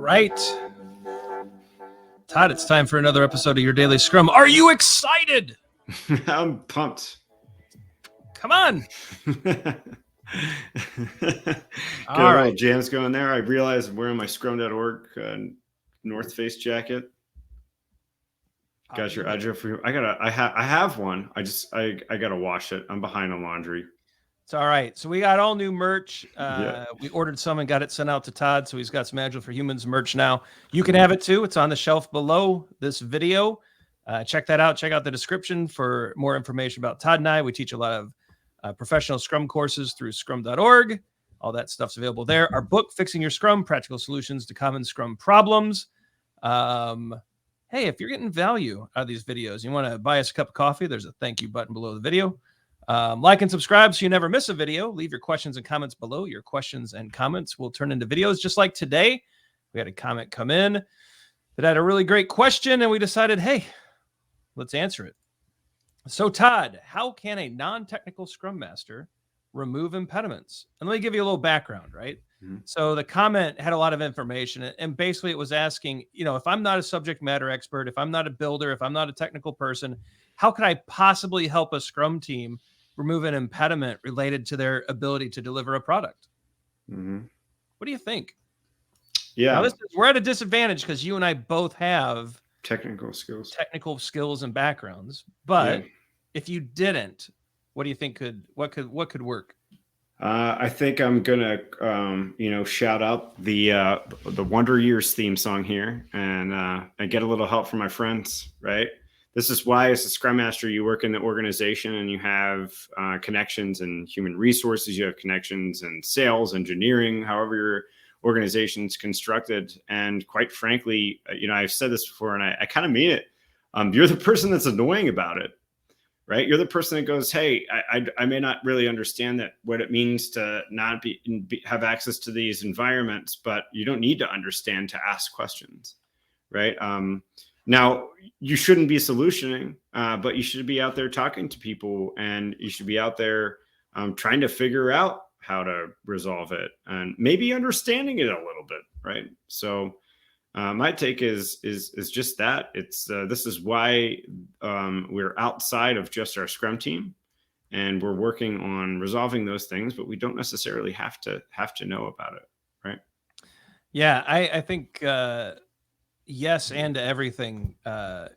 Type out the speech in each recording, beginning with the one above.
right. Todd, it's time for another episode of Your Daily Scrum. Are you excited? I'm pumped. Come on. Got All a right. little jams going there. I realized I'm wearing my Scrum.org North Face jacket. Got your Agile for you. I have one. I gotta wash it. I'm behind on laundry. It's all right. So we got all new merch. Yeah. We ordered some and got it sent out to Todd. So he's got some Agile for Humans merch now. You can have it too. It's on the shelf below this video. Check that out. Check out the description for more information about Todd and I. We teach a lot of professional Scrum courses through scrum.org. All that stuff's available there. Our book, Fixing Your Scrum, Practical Solutions to Common Scrum Problems. Hey, if you're getting value out of these videos, you want to buy us a cup of coffee, there's a thank you button below the video. Like and subscribe so you never miss a video. Leave your questions and comments below. Your questions and comments will turn into videos. Just like today, we had a comment come in that had a really great question, and we decided, hey, let's answer it. So, Todd, how can a non-technical Scrum Master remove impediments? And let me give you a little background, right? Mm-hmm. So the comment had a lot of information, and basically it was asking, if I'm not a subject matter expert, if I'm not a builder, if I'm not a technical person, how can I possibly help a Scrum team remove an impediment related to their ability to deliver a product? Mm-hmm. What do you think? Yeah. Now, we're at a disadvantage because you and I both have technical skills and backgrounds. But if you didn't, what do you think what could work? I think I'm gonna, shout out the Wonder Years theme song here and get a little help from my friends, right? This is why, as a Scrum Master, you work in the organization and you have connections in human resources, you have connections in sales, engineering, however your organization's constructed. And quite frankly, I've said this before and I kind of mean it. You're the person that's annoying about it, right? You're the person that goes, hey, I may not really understand what it means to not have access to these environments, but you don't need to understand to ask questions, right? Now, you shouldn't be solutioning, but you should be out there talking to people, and you should be out there trying to figure out how to resolve it and maybe understanding it a little bit, right? So my take is just that. It's this is why we're outside of just our Scrum team, and we're working on resolving those things, but we don't necessarily have to know about it, right? Yeah, I think yes, and to everything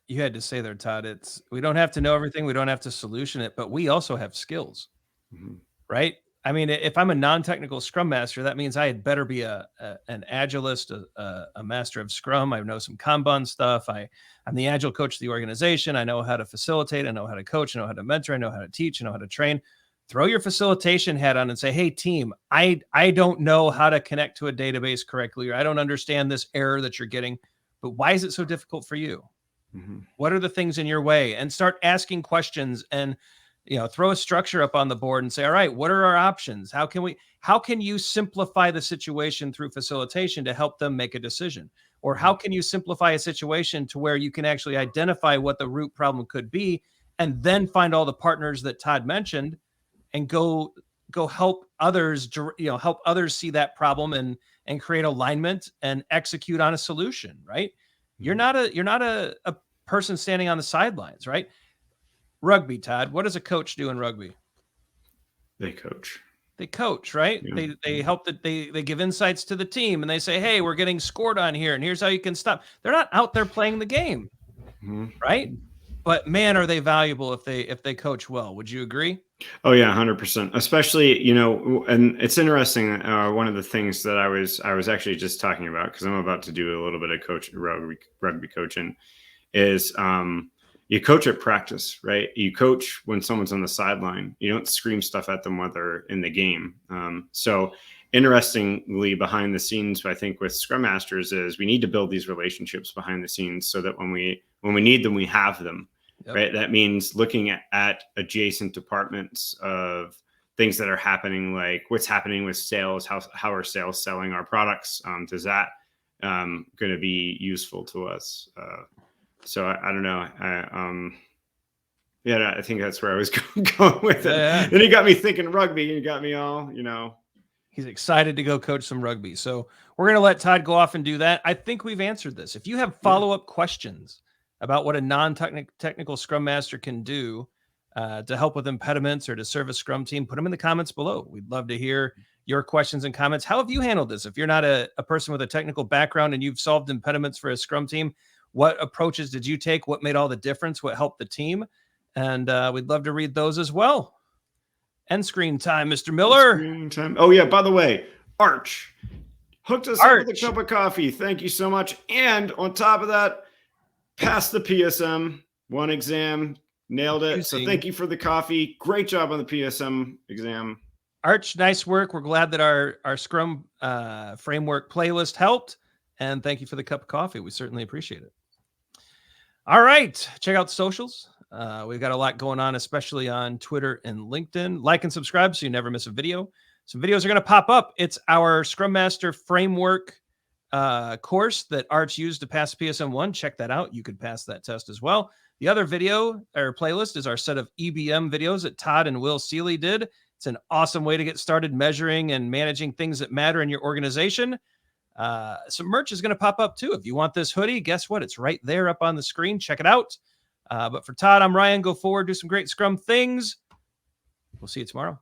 you had to say there, Todd. We don't have to know everything. We don't have to solution it, but we also have skills, right? I mean, if I'm a non-technical Scrum Master, that means I had better be an Agilist, a master of Scrum. I know some Kanban stuff. I'm the Agile coach of the organization. I know how to facilitate. I know how to coach. I know how to mentor. I know how to teach. I know how to train. Throw your facilitation hat on and say, hey, team, I don't know how to connect to a database correctly, or I don't understand this error that you're getting, but why is it so difficult for you? Mm-hmm. What are the things in your way? And start asking questions and throw a structure up on the board and say, all right, what are our options? How can you simplify the situation through facilitation to help them make a decision? Or how can you simplify a situation to where you can actually identify what the root problem could be, and then find all the partners that Todd mentioned and go help others, help others see that problem and create alignment and execute on a solution, right? Mm-hmm. You're not a person standing on the sidelines, right? Rugby, Todd. What does a coach do in rugby? They coach, right? Yeah. They help they give insights to the team, and they say, hey, we're getting scored on here, and here's how you can stop. They're not out there playing the game, right? But man, are they valuable if they coach well. Would you agree? Oh yeah, 100%. Especially, and it's interesting. One of the things that I was actually just talking about, because I'm about to do a little bit of rugby coaching, is you coach at practice, right? You coach when someone's on the sideline. You don't scream stuff at them while they're in the game. So interestingly, behind the scenes, I think with Scrum Masters is we need to build these relationships behind the scenes so that when we need them, we have them, right? That means looking at adjacent departments of things that are happening, like what's happening with sales, how are sales selling our products? Is that going to be useful to us? So I don't know. I think that's where I was going with it. Yeah. Then you got me thinking rugby. You got me all, He's excited to go coach some rugby. So we're going to let Todd go off and do that. I think we've answered this. If you have follow-up questions about what a non-technical Scrum Master can do to help with impediments or to serve a Scrum team, put them in the comments below. We'd love to hear your questions and comments. How have you handled this? If you're not a person with a technical background and you've solved impediments for a Scrum team, what approaches did you take? What made all the difference? What helped the team? And we'd love to read those as well. End screen time, Mr. Miller. Screen time. Oh, yeah, by the way, Arch hooked us up with a cup of coffee. Thank you so much. And on top of that, passed the PSM one exam, nailed it. So thank you for the coffee. Great job on the PSM exam. Arch, nice work. We're glad that our Scrum Framework playlist helped. And thank you for the cup of coffee. We certainly appreciate it. All right. Check out the socials. We've got a lot going on, especially on Twitter and LinkedIn. Like and subscribe so you never miss a video. Some videos are going to pop up. It's our Scrum Master Framework course that Arch used to pass PSM 1. Check that out. You could pass that test as well. The other video or playlist is our set of EBM videos that Todd and Will Seeley did. It's an awesome way to get started measuring and managing things that matter in your organization. Some merch is going to pop up too. If you want this hoodie, guess what? It's right there up on the screen. Check it out. But for Todd, I'm Ryan. Go forward, do some great Scrum things. We'll see you tomorrow.